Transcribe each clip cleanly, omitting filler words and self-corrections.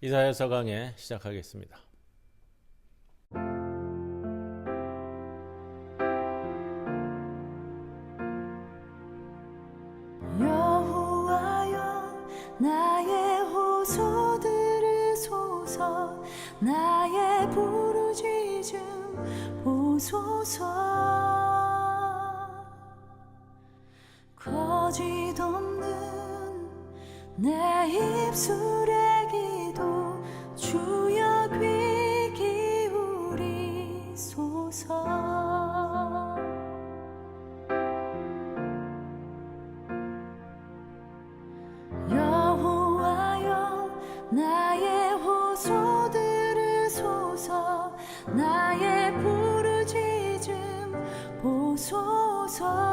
이사야서 강해 시작하겠습니다. 여호와여, 나의 호소 들으소서. 나의 부르짖음 보소서. 거짓 없는 내 입술의 기도 주여 귀 기울이소서. 여호와여, 나의 호소 들으소서. 나의 부르짖음 보소서.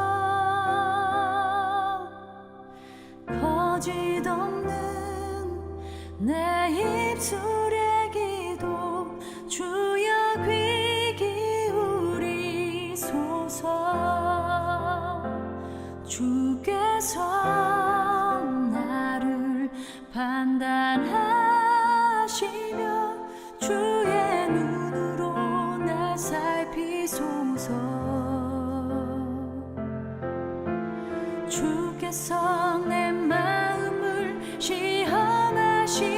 거짓 없는 내 입술의 기도 주여 귀 기울이소서. 주께서 나를 판단하시며 주의 눈으로 날 살피소서. 주께서 내 마음을 시험하시니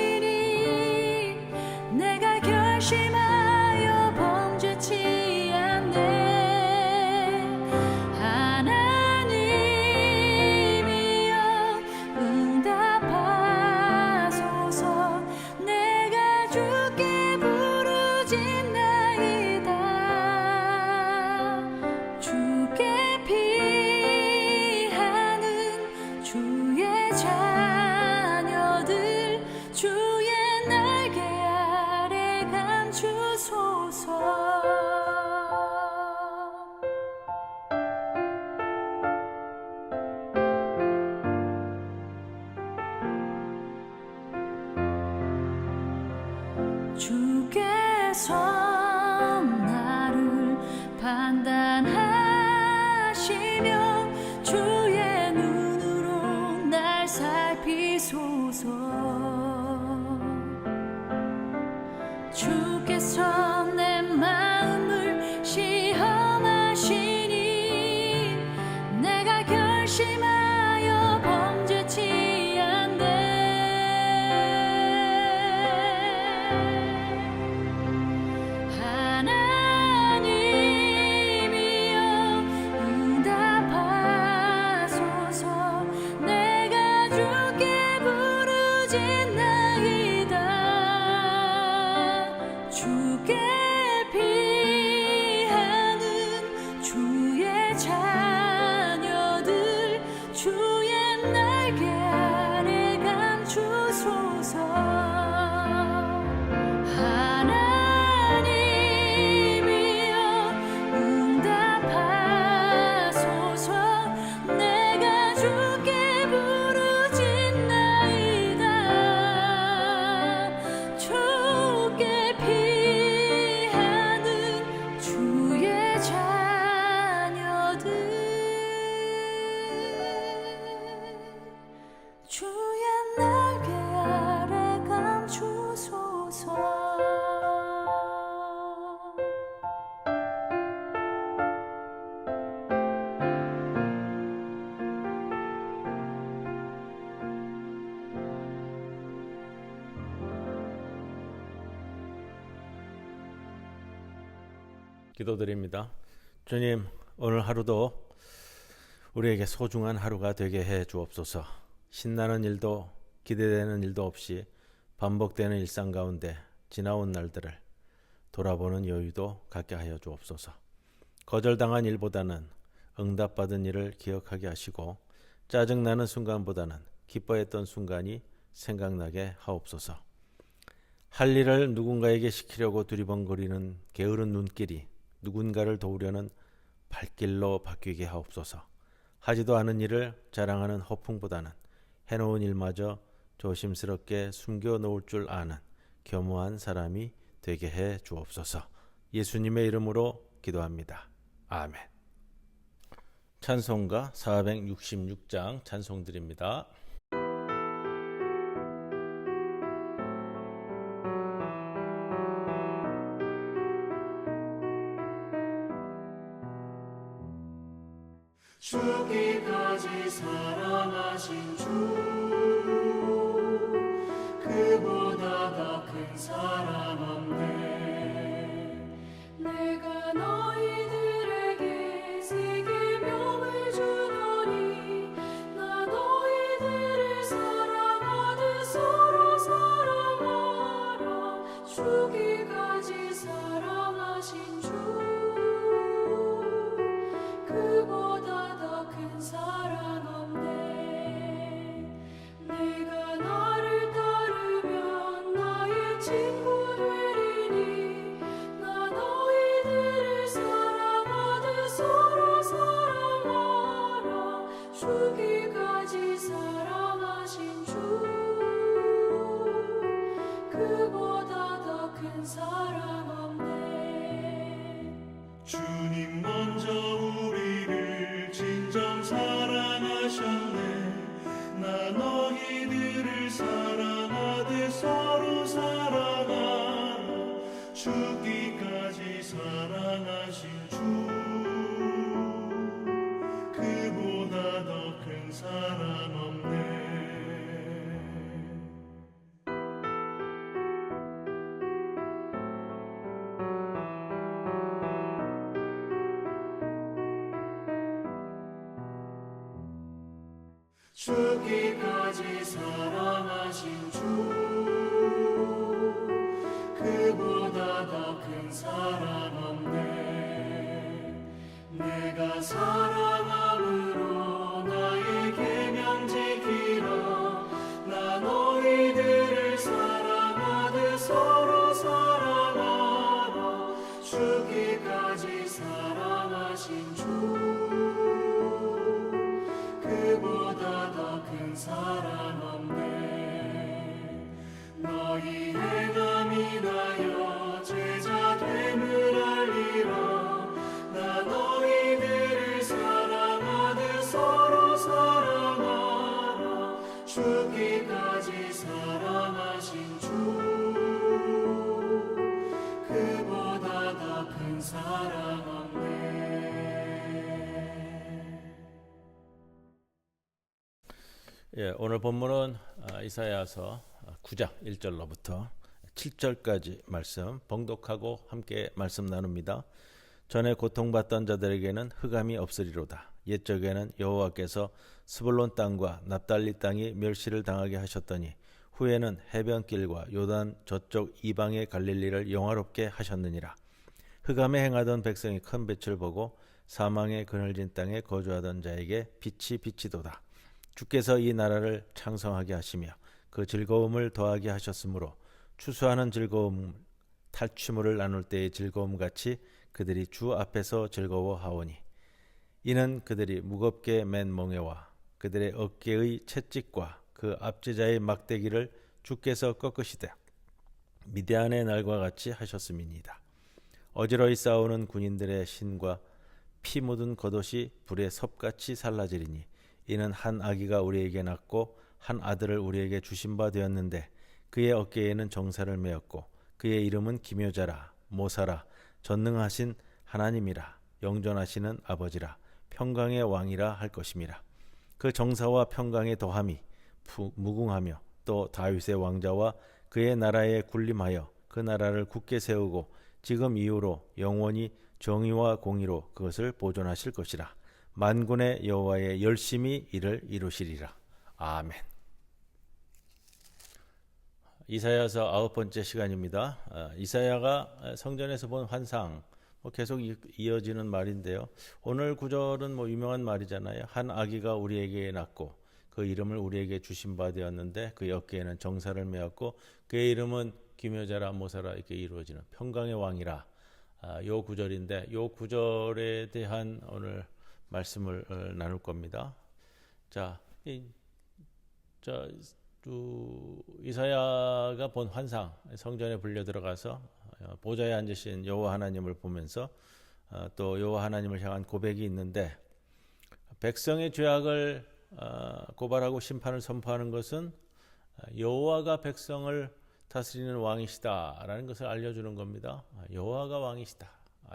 내가 결심하여 범죄치 않네. 하나님이여 응답하소서. 내가 주께 부르짖나이다. 주께 피하는 주의 자녀들 주의 날개 아래 감추소서. 주께서 나를 판단하시며 주의 눈으로 날 살피소서. 주께서 내 마음을 시험하시니 내가 결심하여 범죄치 않네. 하나님이여 응답하소서. 내가 주께 부르짖나이다. 주께 피하는 주의 자녀들 주의 날개 아래 감추소서. 하나님이여 응답하소서. 내가 주께 부르짖나이다. 주께 피하는 주의 자녀들 주의 날개 아래 감추소서. 기도드립니다. 주님, 오늘 하루도 우리에게 소중한 하루가 되게 해 주옵소서. 신나는 일도 기대되는 일도 없이 반복되는 일상 가운데 지나온 날들을 돌아보는 여유도 갖게 하여 주옵소서. 거절당한 일보다는 응답받은 일을 기억하게 하시고 짜증나는 순간보다는 기뻐했던 순간이 생각나게 하옵소서. 할 일을 누군가에게 시키려고 두리번거리는 게으른 눈길이 누군가를 도우려는 발길로 바뀌게 하옵소서. 하지도 않은 일을 자랑하는 허풍보다는 해놓은 일마저 조심스럽게 숨겨놓을 줄 아는 겸허한 사람이 되게 해 주옵소서. 예수님의 이름으로 기도합니다. 아멘. 찬송가 466장 찬송드립니다. 죽기까지 사랑하신 주 그보다 더 큰 사랑 없네. 내가 너희들에게 새 계명을 주노니 나 너희들을 사랑하듯 서로 사랑하라. 죽기까지 사랑하신 주 그보다 더 큰 사랑 없네. 내가 나를 따르면 나의 친구 되리니 나 너희들을 사랑하듯 서로 사랑하라. 죽기까지 사랑하신 주 그보다 더 큰 사랑 없네. 주님 먼저 우리를 진정 사랑하셨네. 나 너희들을 사랑하듯 서로 사랑하라. 죽기까지 사랑하신 주 그보다 더 큰 사랑 없네. 죽기까지 사랑하신 주 그보다 더 큰 사랑 없네. 내가 사랑함으로 나의 계명 지키라. 나 너희들을 사랑하듯 서로 사랑하라. 죽기까지 사랑하신 주 그보다 더 큰 사랑 없네. 너희 행함 인하여 제자 됨을 알리라. 나 너희들을 사랑하듯 서로 사랑하라. 죽기까지 사랑하신 주 그보다 더 큰 사랑 없네. 예, 오늘 본문은 이사야서 9장 1절로부터 7절까지 말씀 봉독하고 함께 말씀 나눕니다. 전에 고통받던 자들에게는 흑암이 없으리로다. 옛적에는 여호와께서 스불론 땅과 납달리 땅이 멸시를 당하게 하셨더니 후에는 해변길과 요단 저쪽 이방의 갈릴리를 영화롭게 하셨느니라. 흑암에 행하던 백성이 큰 빛을 보고 사망의 그늘진 땅에 거주하던 자에게 빛이 비치도다. 주께서 이 나라를 창성하게 하시며 그 즐거움을 더하게 하셨으므로 추수하는 즐거움 탈취물을 나눌 때의 즐거움 같이 그들이 주 앞에서 즐거워하오니 이는 그들이 무겁게 맨 멍에와 그들의 어깨의 채찍과 그 압제자의 막대기를 주께서 꺾으시되 미디안의 날과 같이 하셨음이니이다. 어지러이 싸우는 군인들의 신과 피 묻은 겉옷이 불에 섭같이 살라지리니 이는 한 아기가 우리에게 낳고 한 아들을 우리에게 주신 바 되었는데 그의 어깨에는 정사를 메었고 그의 이름은 기묘자라 모사라 전능하신 하나님이라 영존하시는 아버지라 평강의 왕이라 할 것임이라. 그 정사와 평강의 더함이 무궁하며 또 다윗의 왕자와 그의 나라에 군림하여 그 나라를 굳게 세우고 지금 이후로 영원히 정의와 공의로 그것을 보존하실 것이라. 만군의 여호와의 열심히 이를 이루시리라. 아멘. 이사야서 9번째 시간입니다. 이사야가 성전에서 본 환상 계속 이어지는 말인데요. 오늘 구절은 유명한 말이잖아요. 한 아기가 우리에게 낳고 그 이름을 우리에게 주신 바 되었는데 그 어깨에는 정사를 메었고 그의 이름은 기묘자라 모사라 이렇게 이루어지는 평강의 왕이라. 요 구절인데 요 구절에 대한 오늘 말씀을 나눌 겁니다. 이사야가 본 환상, 성전에 불려 들어가서 보좌에 앉으신 여호와 하나님을 보면서 또 여호와 하나님을 향한 고백이 있는데, 백성의 죄악을 고발하고 심판을 선포하는 것은 여호와가 백성을 다스리는 왕이시다라는 것을 알려주는 겁니다. 여호와가 왕이시다.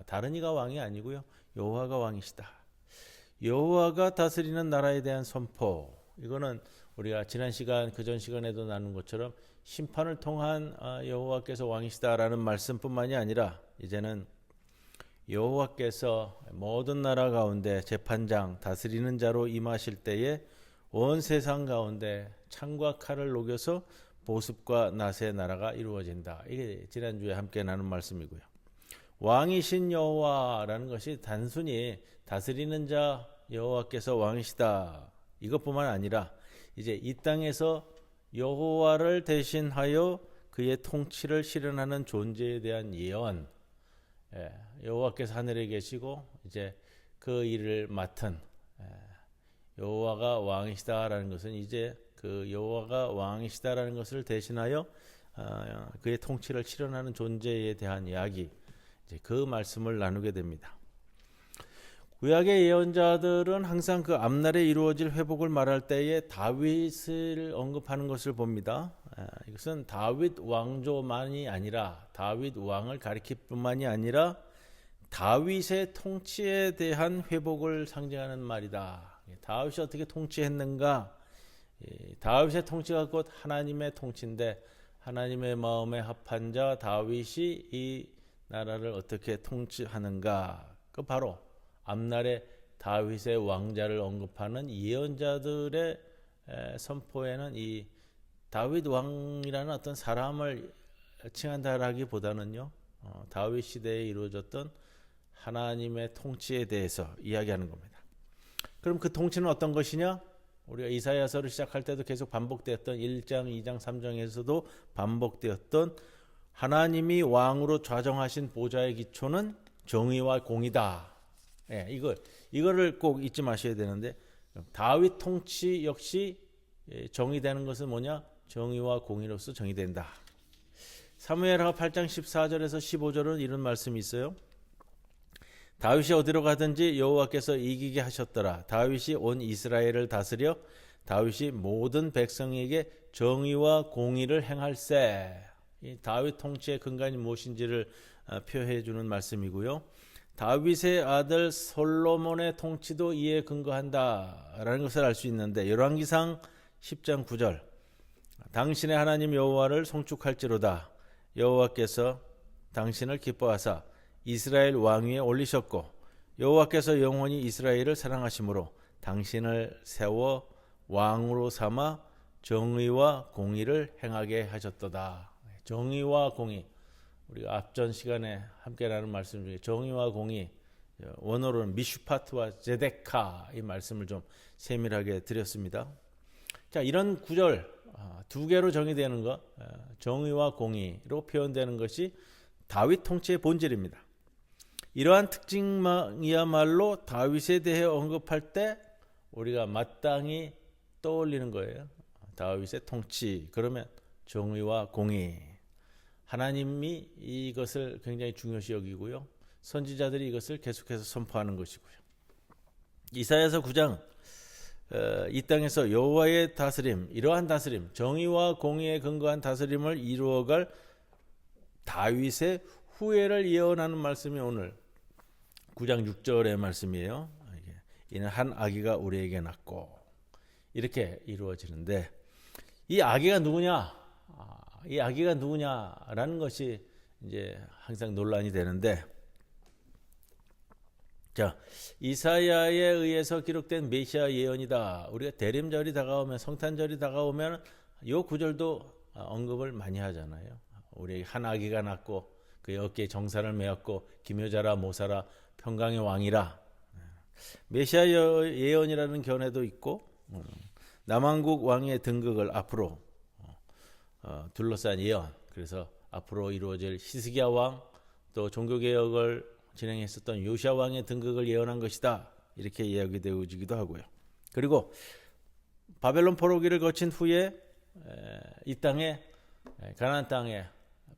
다른 이가 왕이 아니고요. 여호와가 왕이시다. 여호와가 다스리는 나라에 대한 선포. 이거는 우리가 지난 시간 그전 시간에도 나눈 것처럼 심판을 통한 여호와께서 왕이시다라는 말씀뿐만이 아니라 이제는 여호와께서 모든 나라 가운데 재판장 다스리는 자로 임하실 때에 온 세상 가운데 창과 칼을 녹여서 보습과 낫의 나라가 이루어진다. 이게 지난주에 함께 나눈 말씀이고요. 왕이신 여호와라는 것이 단순히 다스리는 자 여호와께서 왕이시다 이것뿐만 아니라 이제 이 땅에서 여호와를 대신하여 그의 통치를 실현하는 존재에 대한 예언. 여호와께서 하늘에 계시고 이제 그 일을 맡은 여호와가 왕이시다라는 것은 이제 그 여호와가 왕이시다라는 것을 대신하여 그의 통치를 실현하는 존재에 대한 이야기. 이제 그 말씀을 나누게 됩니다. 구약의 예언자들은 항상 그 앞날에 이루어질 회복을 말할 때에 다윗을 언급하는 것을 봅니다. 이것은 다윗 왕조만이 아니라 다윗 왕을 가리킬 뿐만이 아니라 다윗의 통치에 대한 회복을 상징하는 말이다. 다윗이 어떻게 통치했는가? 다윗의 통치가 곧 하나님의 통치인데 하나님의 마음에 합한 자 다윗이 이 나라를 어떻게 통치하는가? 그 바로 앞날에 다윗의 왕자를 언급하는 예언자들의 선포에는 이 다윗 왕이라는 어떤 사람을 칭한다라기보다는요, 다윗 시대에 이루어졌던 하나님의 통치에 대해서 이야기하는 겁니다. 그럼 그 통치는 어떤 것이냐? 우리가 이사야서를 시작할 때도 계속 반복되었던 1장, 2장, 3장에서도 반복되었던 하나님이 왕으로 좌정하신 보좌의 기초는 정의와 공의다. 이거를 꼭 잊지 마셔야 되는데 다윗 통치 역시 정의되는 것은 뭐냐? 정의와 공의로서 정의된다. 사무엘하 8장 14절에서 15절은 이런 말씀이 있어요. 다윗이 어디로 가든지 여호와께서 이기게 하셨더라. 다윗이 온 이스라엘을 다스려 다윗이 모든 백성에게 정의와 공의를 행할세. 이 다윗 통치의 근간이 무엇인지를 표해 주는 말씀이고요. 다윗의 아들 솔로몬의 통치도 이에 근거한다라는 것을 알 수 있는데 열왕기상 10장 9절 당신의 하나님 여호와를 송축할지로다. 여호와께서 당신을 기뻐하사 이스라엘 왕위에 올리셨고 여호와께서 영원히 이스라엘을 사랑하심으로 당신을 세워 왕으로 삼아 정의와 공의를 행하게 하셨도다. 정의와 공의, 우리가 앞전 시간에 함께 나눈 말씀 중에 정의와 공의, 원어로는 미슈파트와 제데카 이 말씀을 좀 세밀하게 드렸습니다. 자, 이런 구절 두 개로 정의되는 것, 정의와 공의로 표현되는 것이 다윗 통치의 본질입니다. 이러한 특징이야말로 다윗에 대해 언급할 때 우리가 마땅히 떠올리는 거예요. 다윗의 통치, 그러면 정의와 공의. 하나님이 이것을 굉장히 중요시 여기고요. 선지자들이 이것을 계속해서 선포하는 것이고요. 이사야서 9장 이 땅에서 여호와의 다스림, 이러한 다스림, 정의와 공의에 근거한 다스림을 이루어갈 다윗의 후예를 예언하는 말씀이 오늘 9장 6절의 말씀이에요. 이는 한 아기가 우리에게 낳고 이렇게 이루어지는데 이 아기가 누구냐? 이 아기가 누구냐라는 것이 이제 항상 논란이 되는데, 자, 이사야에 의해서 기록된 메시아 예언이다. 우리가 대림절이 다가오면, 성탄절이 다가오면 이 구절도 언급을 많이 하잖아요. 우리 한 아기가 낳고 그의 어깨에 정사를 메었고 기묘자라 모사라 평강의 왕이라. 메시아 예언이라는 견해도 있고 남왕국 왕의 등극을 앞으로 둘러싼 예언, 그래서 앞으로 이루어질 히스기야 왕, 또 종교개혁을 진행했었던 요시야 왕의 등극을 예언한 것이다, 이렇게 이야기되어지기도 하고요. 그리고 바벨론 포로기를 거친 후에 이 땅에, 가나안 땅에,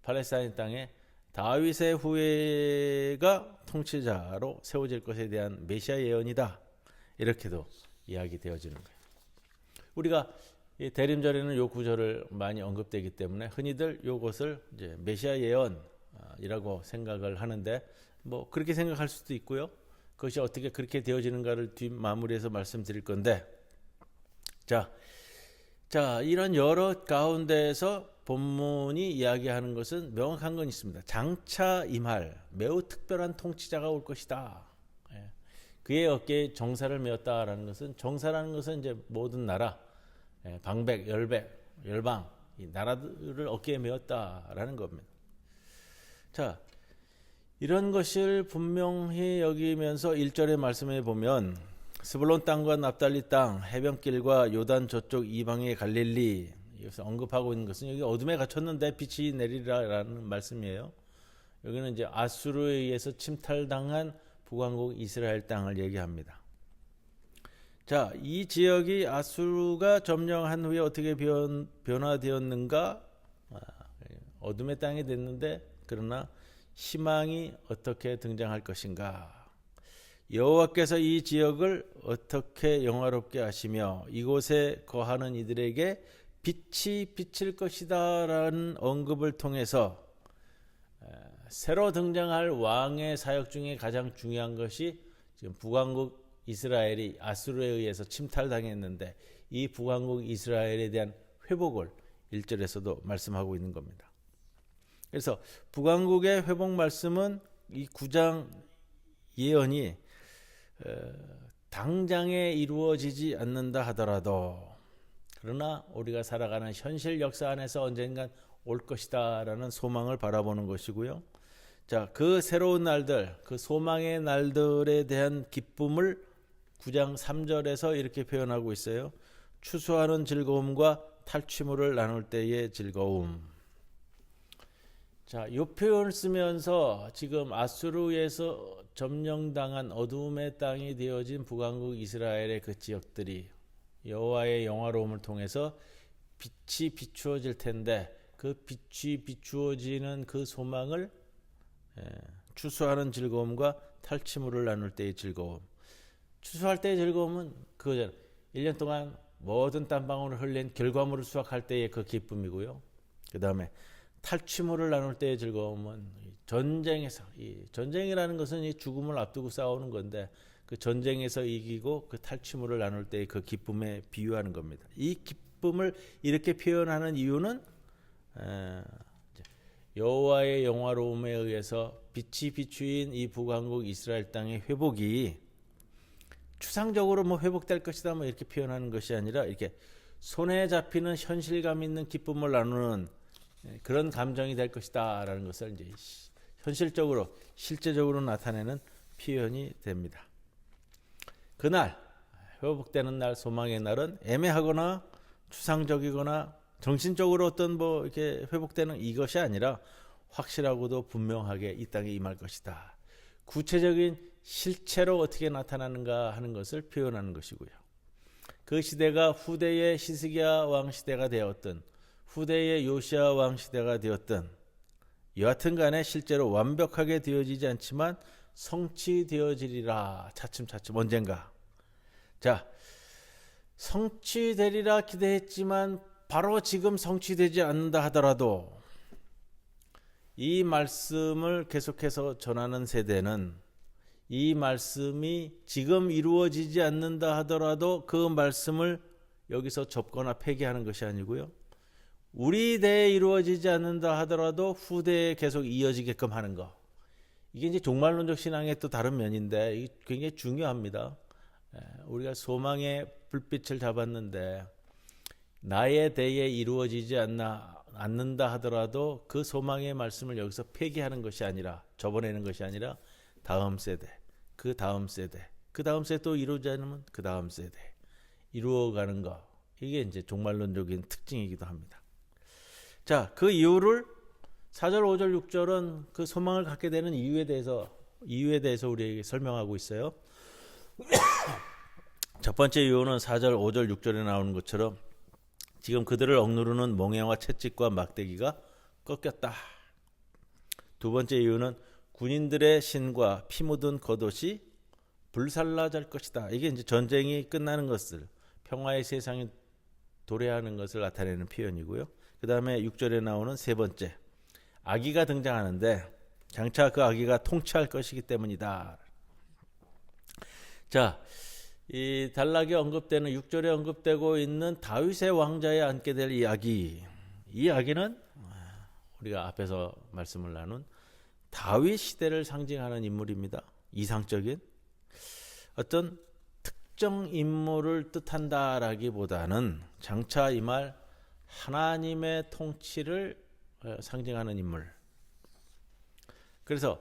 팔레스타인 땅에 다윗의 후예가 통치자로 세워질 것에 대한 메시아 예언이다, 이렇게도 이야기되어지는 거예요. 우리가 이 대림절에는 요 구절을 많이 언급되기 때문에 흔히들 요것을 이제 메시아 예언이라고 생각을 하는데, 뭐 그렇게 생각할 수도 있고요. 그것이 어떻게 그렇게 되어지는가를 뒷마무리해서 말씀드릴 건데, 자, 이런 여러 가운데에서 본문이 이야기하는 것은 명확한 건 있습니다. 장차 임할 매우 특별한 통치자가 올 것이다. 예. 그의 어깨에 정사를 메었다라는 것은, 정사라는 것은 이제 모든 나라, 방백, 열방, 이 나라들을 어깨에 메었다라는 겁니다. 자, 이런 것을 분명히 여기면서 1절의 말씀에 보면 스불론 땅과 납달리 땅, 해변길과 요단 저쪽 이방의 갈릴리, 여기서 언급하고 있는 것은 여기 어둠에 갇혔는데 빛이 내리라라는 말씀이에요. 여기는 이제 아수르에 의해서 침탈당한 북왕국 이스라엘 땅을 얘기합니다. 자, 이 지역이 아수르가 점령한 후에 어떻게 변화되었는가? 어둠의 땅이 됐는데, 그러나 희망이 어떻게 등장할 것인가? 여호와께서 이 지역을 어떻게 영화롭게 하시며 이곳에 거하는 이들에게 빛이 비칠 것이다 라는 언급을 통해서 새로 등장할 왕의 사역 중에 가장 중요한 것이 지금 북왕국 이스라엘이 아수르에 의해서 침탈당했는데 이 북왕국 이스라엘에 대한 회복을 1절에서도 말씀하고 있는 겁니다. 그래서 북왕국의 회복 말씀은 이 9장 예언이 당장에 이루어지지 않는다 하더라도, 그러나 우리가 살아가는 현실 역사 안에서 언젠간 올 것이다 라는 소망을 바라보는 것이고요. 자, 그 새로운 날들, 그 소망의 날들에 대한 기쁨을 9장 3절에서 이렇게 표현하고 있어요. 추수하는 즐거움과 탈취물을 나눌 때의 즐거움. 자, 이 표현을 쓰면서 지금 아수르에서 점령당한 어둠의 땅이 되어진 북왕국 이스라엘의 그 지역들이 여호와의 영화로움을 통해서 빛이 비추어질 텐데, 그 빛이 비추어지는 그 소망을 추수하는 즐거움과 탈취물을 나눌 때의 즐거움. 추수할 때의 즐거움은 그거잖아요. 1년 동안 모든 땀방울을 흘린 결과물을 수확할 때의 그 기쁨이고요. 그 다음에 탈취물을 나눌 때의 즐거움은 전쟁에서, 이 전쟁이라는 것은 이 죽음을 앞두고 싸우는 건데, 그 전쟁에서 이기고 그 탈취물을 나눌 때의 그 기쁨에 비유하는 겁니다. 이 기쁨을 이렇게 표현하는 이유는 여호와의 영화로움에 의해서 빛이 비추인 이 북왕국 이스라엘 땅의 회복이 추상적으로 뭐 회복될 것이다 뭐 이렇게 표현하는 것이 아니라, 이렇게 손에 잡히는 현실감 있는 기쁨을 나누는 그런 감정이 될 것이다 라는 것을 이제 현실적으로 실제적으로 나타내는 표현이 됩니다. 그날 회복되는 날, 소망의 날은 애매하거나 추상적이거나 정신적으로 어떤 뭐 이렇게 회복되는 이것이 아니라 확실하고도 분명하게 이 땅에 임할 것이다. 구체적인 실체로 어떻게 나타나는가 하는 것을 표현하는 것이고요. 그 시대가 후대의 히스기야 왕 시대가 되었든 후대의 요시야 왕 시대가 되었든 여하튼 간에 실제로 완벽하게 되어지지 않지만 성취되어지리라. 차츰차츰 언젠가. 자, 성취되리라 기대했지만 바로 지금 성취되지 않는다 하더라도 이 말씀을 계속해서 전하는 세대는 이 말씀이 지금 이루어지지 않는다 하더라도 그 말씀을 여기서 접거나 폐기하는 것이 아니고요. 우리 대에 이루어지지 않는다 하더라도 후대에 계속 이어지게끔 하는 것. 이게 이제 종말론적 신앙의 또 다른 면인데 이게 굉장히 중요합니다. 우리가 소망의 불빛을 잡았는데 나의 대에 이루어지지 않는다 하더라도 그 소망의 말씀을 여기서 폐기하는 것이 아니라, 접어내는 것이 아니라 다음 세대, 그 다음 세대, 그 다음 세대 또 이루어지지 않으면 그 다음 세대 이루어가는 것. 이게 이제 종말론적인 특징이기도 합니다. 자, 그 이유를 4절, 5절, 6절은 그 소망을 갖게 되는 이유에 대해서 우리에게 설명하고 있어요. 첫 번째 이유는 4절, 5절, 6절에 나오는 것처럼 지금 그들을 억누르는 몽해와 채찍과 막대기가 꺾였다. 두 번째 이유는 군인들의 신과 피 묻은 겉옷이 불살라질 것이다. 이게 이제 전쟁이 끝나는 것을, 평화의 세상이 도래하는 것을 나타내는 표현이고요. 그 다음에 6절에 나오는 세 번째, 아기가 등장하는데 장차 그 아기가 통치할 것이기 때문이다. 자, 이 단락에 언급되는 6절에 언급되고 있는 다윗의 왕자에 앉게 될 이야기. 이 이야기는 우리가 앞에서 말씀을 나눈 다윗 시대를 상징하는 인물입니다. 이상적인 어떤 특정 인물을 뜻한다라기보다는 장차 이 말 하나님의 통치를 상징하는 인물. 그래서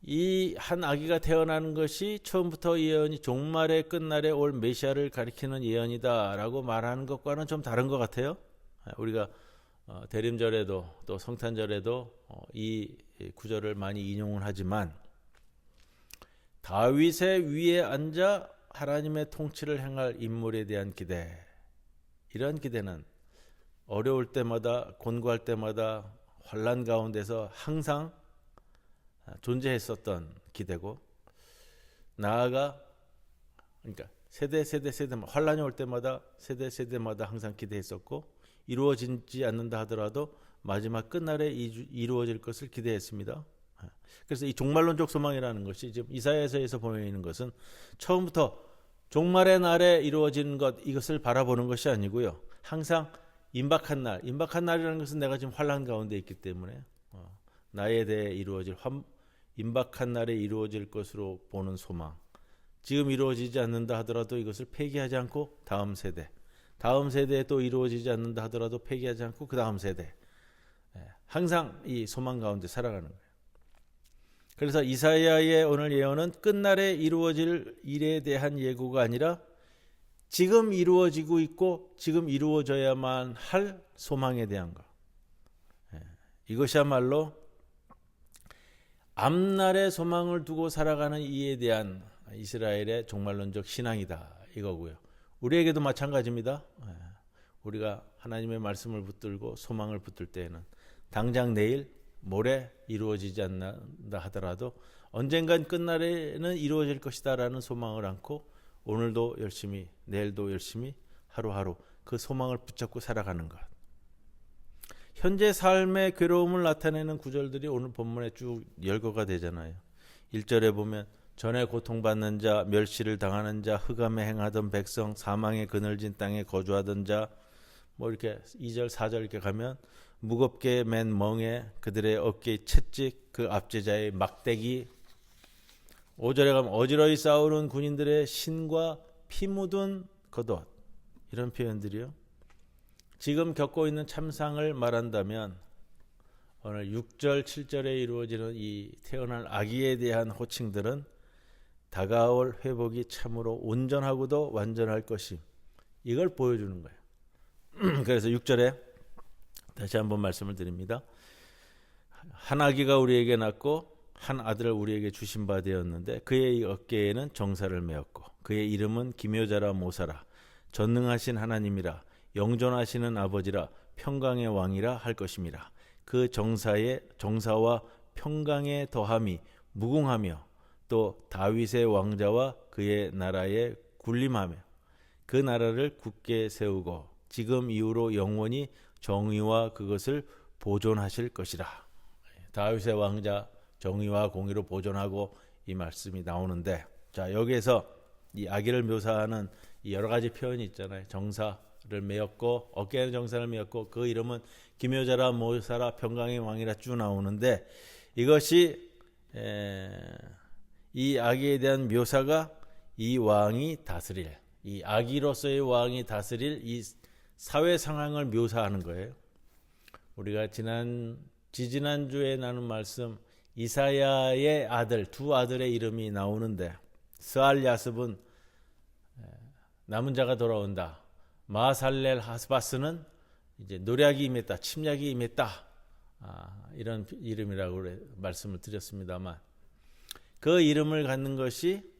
이 한 아기가 태어나는 것이 처음부터 예언이 종말의 끝날에 올 메시아를 가리키는 예언이다라고 말하는 것과는 좀 다른 것 같아요. 우리가 대림절에도 또 성탄절에도 이 구절을 많이 인용을 하지만 다윗의 위에 앉아 하나님의 통치를 행할 인물에 대한 기대, 이런 기대는 어려울 때마다 곤고할 때마다 환난 가운데서 항상 존재했었던 기대고, 나아가 그러니까 세대 환란이 올 때마다 세대마다 항상 기대했었고, 이루어지지 않는다 하더라도 마지막 끝날에 이루어질 것을 기대했습니다. 그래서 이 종말론적 소망이라는 것이 지금 이사야서에서 보이는 것은 처음부터 종말의 날에 이루어지는 것, 이것을 바라보는 것이 아니고요. 항상 임박한 날이라는 것은 내가 지금 환란 가운데 있기 때문에 나에 대해 이루어질 임박한 날에 이루어질 것으로 보는 소망, 지금 이루어지지 않는다 하더라도 이것을 폐기하지 않고 다음 세대에 또 이루어지지 않는다 하더라도 폐기하지 않고 그 다음 세대, 항상 이 소망 가운데 살아가는 거예요. 그래서 이사야의 오늘 예언은 끝날에 이루어질 일에 대한 예고가 아니라 지금 이루어지고 있고 지금 이루어져야만 할 소망에 대한 것. 이것이야말로 앞날의 소망을 두고 살아가는 이에 대한 이스라엘의 종말론적 신앙이다, 이거고요. 우리에게도 마찬가지입니다. 우리가 하나님의 말씀을 붙들고 소망을 붙들 때에는 당장 내일, 모레 이루어지지 않는다 하더라도 언젠간 끝날에는 이루어질 것이다라는 소망을 안고 오늘도 열심히, 내일도 열심히 하루하루 그 소망을 붙잡고 살아가는 것. 현재 삶의 괴로움을 나타내는 구절들이 오늘 본문에 쭉 열거가 되잖아요. 1절에 보면 전에 고통받는 자, 멸시를 당하는 자, 흑암에 행하던 백성, 사망의 그늘진 땅에 거주하던 자, 뭐 이렇게 2절, 4절 이렇게 가면 무겁게 맨 멍에 그들의 어깨의 채찍, 그 압제자의 막대기. 5절에 가면 어지러이 싸우는 군인들의 신과 피 묻은 겉옷, 이런 표현들이요. 지금 겪고 있는 참상을 말한다면 오늘 6절, 7절에 이루어지는 이 태어날 아기에 대한 호칭들은 다가올 회복이 참으로 온전하고도 완전할 것임, 이걸 보여주는 거예요. 그래서 6절에 다시 한번 말씀을 드립니다. 한 아기가 우리에게 낳고 한 아들을 우리에게 주신 바 되었는데 그의 어깨에는 정사를 메었고 그의 이름은 기묘자라 모사라 전능하신 하나님이라 영존하시는 아버지라 평강의 왕이라 할 것임이라. 그 정사와 평강의 더함이 무궁하며 또 다윗의 왕자와 그의 나라에 군림하며 그 나라를 굳게 세우고 지금 이후로 영원히 정의와 그것을 보존하실 것이라. 다윗의 왕자, 정의와 공의로 보존하고, 이 말씀이 나오는데, 자, 여기에서 이 아기를 묘사하는 이 여러 가지 표현이 있잖아요. 정사를 메었고, 어깨에는 정사를 메었고, 그 이름은 기묘자라 모사라 평강의 왕이라 쭉 나오는데, 이것이 이 아기에 대한 묘사가 이 왕이 다스릴, 이 아기로서의 왕이 다스릴 이 사회 상황을 묘사하는 거예요. 우리가 지지난주에 나눈 말씀, 이사야의 아들, 두 아들의 이름이 나오는데, 스알야습은 남은 자가 돌아온다. 마살렐 하스바스는 이제 노략이 임했다, 침략이 임했다. 이런 이름이라고 말씀을 드렸습니다만, 그 이름을 갖는 것이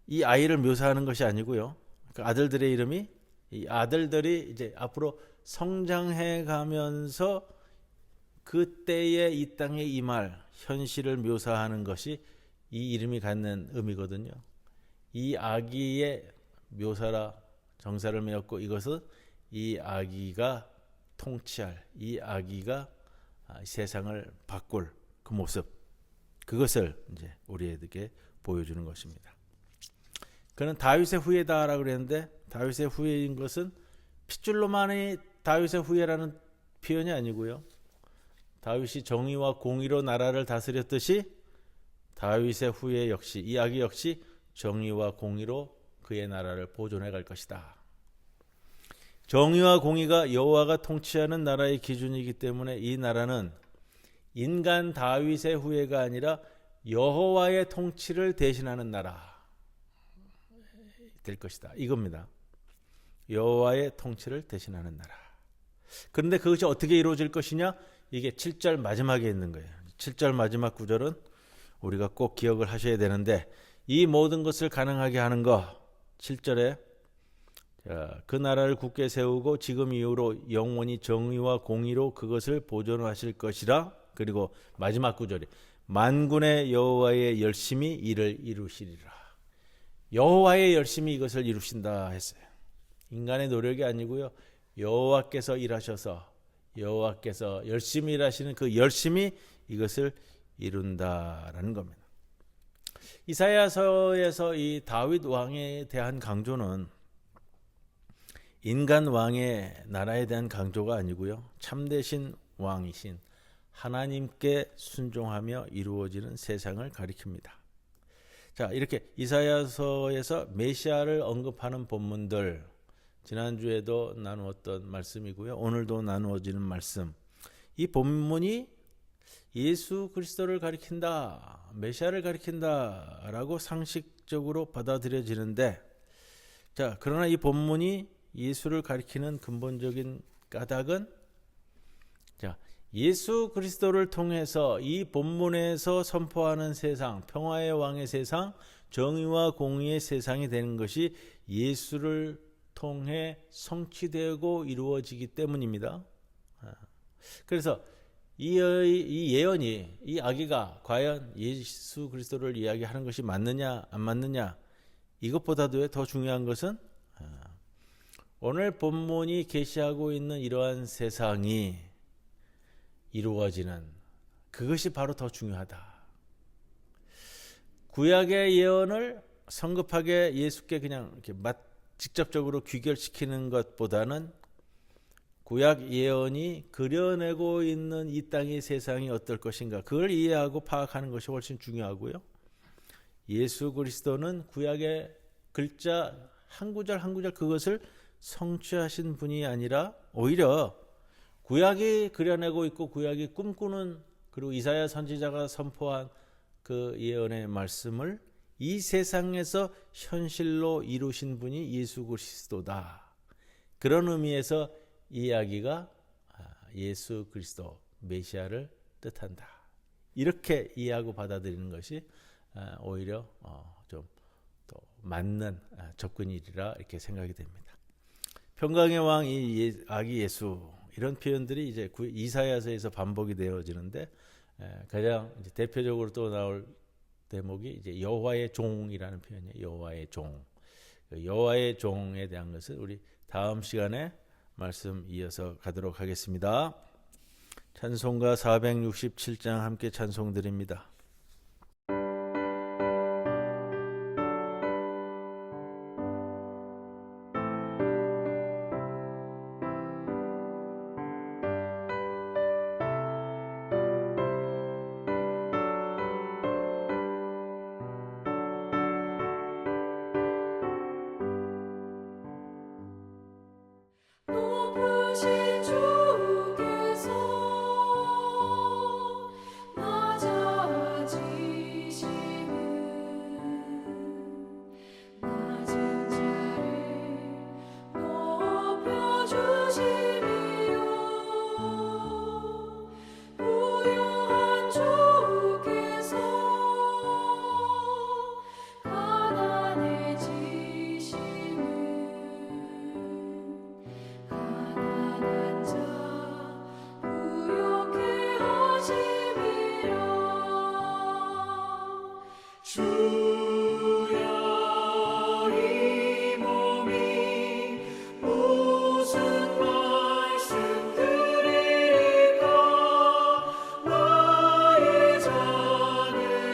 이 아이를 묘사하는 것이 아니고요. 그 아들들의 이름이, 이 아들들이 이제 앞으로 성장해 가면서 그때에 이 땅에 임할 현실을 묘사하는 것이 이 이름이 갖는 의미거든요. 이 아기의 묘사라 정사를 메었고, 이것은 이 아기가 통치할, 이 아기가 세상을 바꿀 그 모습, 그것을 이제 우리에게 보여주는 것입니다. 그는 다윗의 후예다라고 그랬는데 다윗의 후예인 것은 핏줄로만이 다윗의 후예라는 표현이 아니고요. 다윗이 정의와 공의로 나라를 다스렸듯이 다윗의 후예 역시 이 아기 역시 정의와 공의로 그의 나라를 보존해 갈 것이다. 정의와 공의가 여호와가 통치하는 나라의 기준이기 때문에 이 나라는 인간 다윗의 후예가 아니라 여호와의 통치를 대신하는 나라 될 것이다. 이겁니다. 여호와의 통치를 대신하는 나라. 그런데 그것이 어떻게 이루어질 것이냐? 이게 7절 마지막에 있는 거예요. 7절 마지막 구절은 우리가 꼭 기억을 하셔야 되는데 이 모든 것을 가능하게 하는 거 7절에 그 나라를 굳게 세우고 지금 이후로 영원히 정의와 공의로 그것을 보존하실 것이라. 그리고 마지막 구절이 만군의 여호와의 열심히 이를 이루시리라. 여호와의 열심히 이것을 이루신다 했어요. 인간의 노력이 아니고요. 여호와께서 일하셔서 여호와께서 열심히 일하시는 그 열심히 이것을 이룬다라는 겁니다. 이사야서에서 이 다윗 왕에 대한 강조는 인간 왕의 나라에 대한 강조가 아니고요. 참되신 왕이신 하나님께 순종하며 이루어지는 세상을 가리킵니다. 자, 이렇게 이사야서에서 메시아를 언급하는 본문들 지난주에도 나누었던 말씀이고요. 오늘도 나누어지는 말씀. 이 본문이 예수 그리스도를 가리킨다, 메시아를 가리킨다라고 상식적으로 받아들여지는데, 자, 그러나 이 본문이 예수를 가리키는 근본적인 까닭은, 자, 예수 그리스도를 통해서 이 본문에서 선포하는 세상, 평화의 왕의 세상, 정의와 공의의 세상이 되는 것이 예수를 통해 성취되고 이루어지기 때문입니다. 그래서 이 예언이, 이 아기가 과연 예수 그리스도를 이야기하는 것이 맞느냐 안 맞느냐, 이것보다도 더 중요한 것은 오늘 본문이 계시하고 있는 이러한 세상이 이루어지는 그것이 바로 더 중요하다. 구약의 예언을 성급하게 예수께 그냥 이렇게 직접적으로 귀결시키는 것보다는 구약 예언이 그려내고 있는 이 땅의 세상이 어떨 것인가, 그걸 이해하고 파악하는 것이 훨씬 중요하고요. 예수 그리스도는 구약의 글자 한 구절 한 구절 그것을 성취하신 분이 아니라 오히려 구약이 그려내고 있고 구약이 꿈꾸는, 그리고 이사야 선지자가 선포한 그 예언의 말씀을 이 세상에서 현실로 이루신 분이 예수 그리스도다. 그런 의미에서 이 이야기가 예수 그리스도 메시아를 뜻한다. 이렇게 이해하고 받아들이는 것이 오히려 좀 또 맞는 접근이라 이렇게 생각이 됩니다. 평강의 왕 이 아기 예수, 이런 표현들이 이제 이사야서에서 반복이 되어지는데 가장 이제 대표적으로 또 나올 대목이 이제 여호와의 종이라는 표현이에요. 여호와의 종. 여호와의 종에 대한 것은 우리 다음 시간에 말씀 이어서 가도록 하겠습니다. 찬송가 467장 함께 찬송 드립니다. 높으신 주께서 낮아지시는 낮은 자를 높여주심이요 부유한 주께서 가난해지시는 가난한 자 부욕해 하심이라 주여 이 몸이 무슨 말씀 드리리까 나의 작은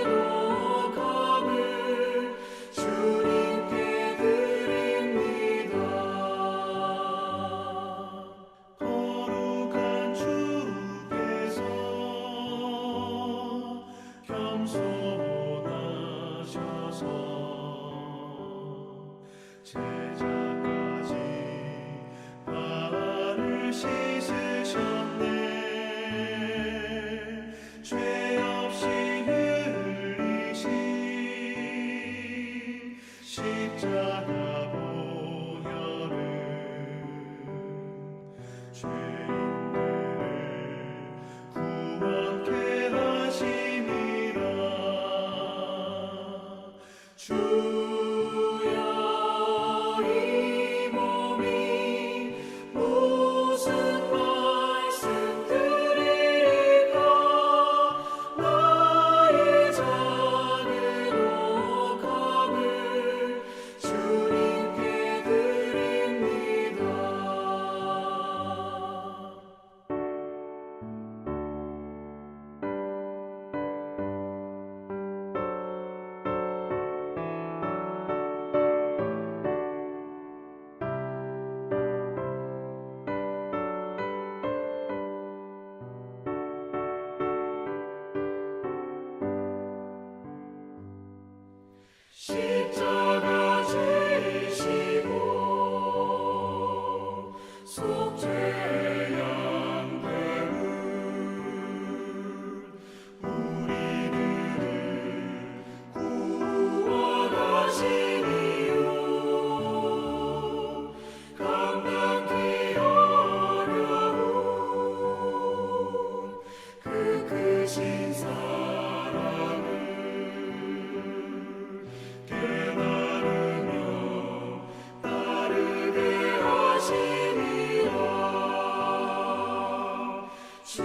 주여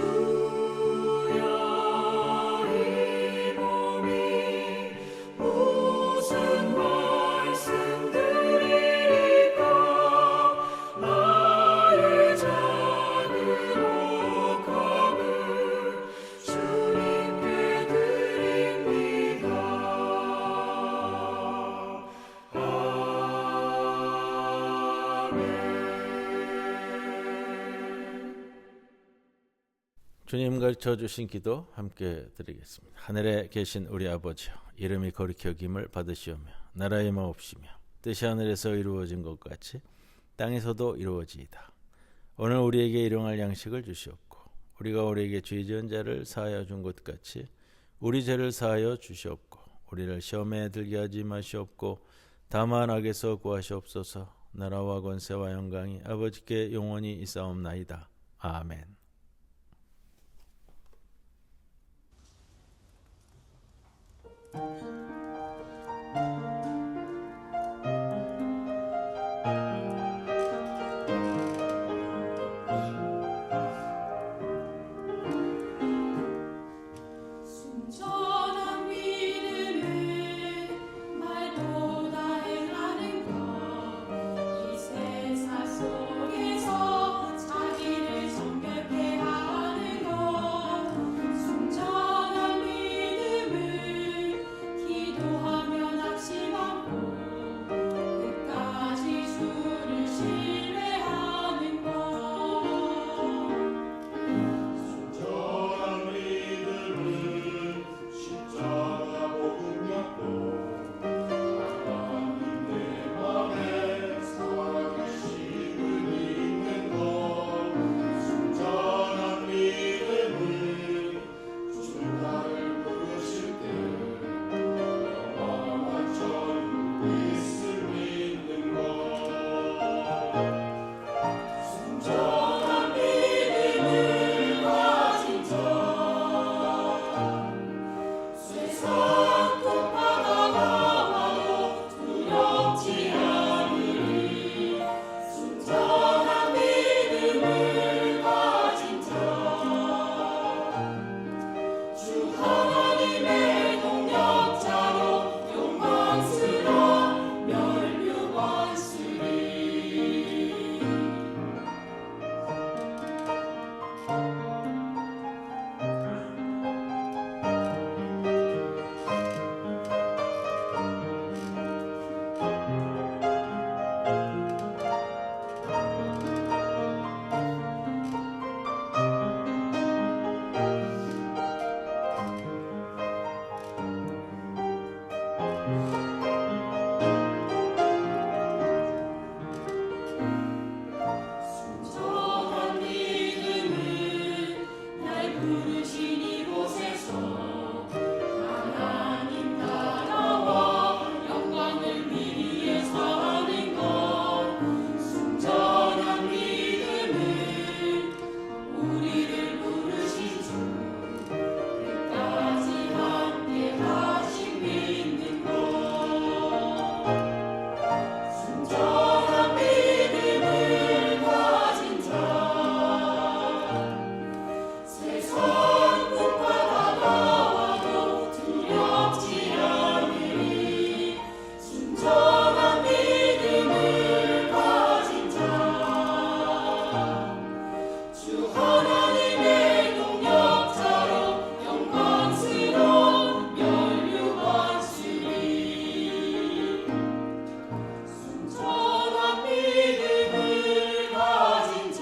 이 몸이 무슨 말씀드리리까 나의 작은 옥합을 주님께 드립니다. 주님 가르쳐 주신 기도 함께 드리겠습니다. 하늘에 계신 우리 아버지여, 이름이 거룩히 여김을 받으시오며 나라의 마옵시며 뜻이 하늘에서 이루어진 것 같이 땅에서도 이루어지이다. 오늘 우리에게 일용할 양식을 주시옵고 우리가 우리에게 죄 지은 자를 사하여 준 것 같이 우리 죄를 사하여 주시옵고 우리를 시험에 들게 하지 마시옵고 다만 악에서 구하시옵소서. 나라와 권세와 영광이 아버지께 영원히 있사옵나이다. 아멘. 순전한 믿음은 말보다 행하는 것 이 세상 속에서 자기를 정결케 하는 것 순전한 믿음은 기도하며 낙심하고 끝까지 주를 신뢰하는 것 순전한 믿음은 십자가 복음 받고 하나님 내 맘에 살아계심을 믿는 것 순전한 믿음은 주 나를 부르실 때 영원한 천국 있을 믿는 것 순전한 믿음을 가진 자 세상 풍파가 와도 두렵지 않으리 순전한 믿음을 가진 자주 하나님의 동역자로 영광스러운 멸류관수리 순전한 믿음은 날 부르신 이곳에서 하나님 나라와 영광을 위해 사는 것 순전한 믿음은 우리를 부르신 주 끝까지 함께 하신 믿는 것 순전한 믿음을 가진 자 세상 풍파가 나와도 두렵지 않으리 순전한 믿음을 가진 자주 하나님의 동역자로 영광스러운 멸류관수리 순전한 믿음을 가진 자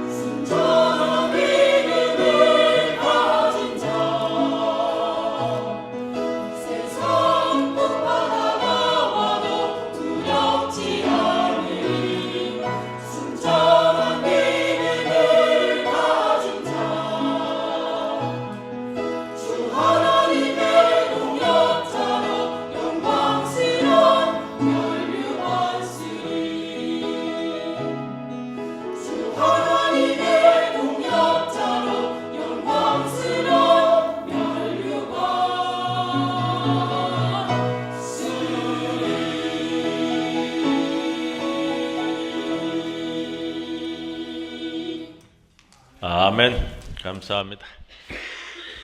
순전한 믿음을 가진 자 세상 풍파가 나와도 두렵지 않으리 순전한 믿음을 가진 자주 하나님의 동역자로 영광스러운 멸류관수리 주 하나님 아멘. 감사합니다.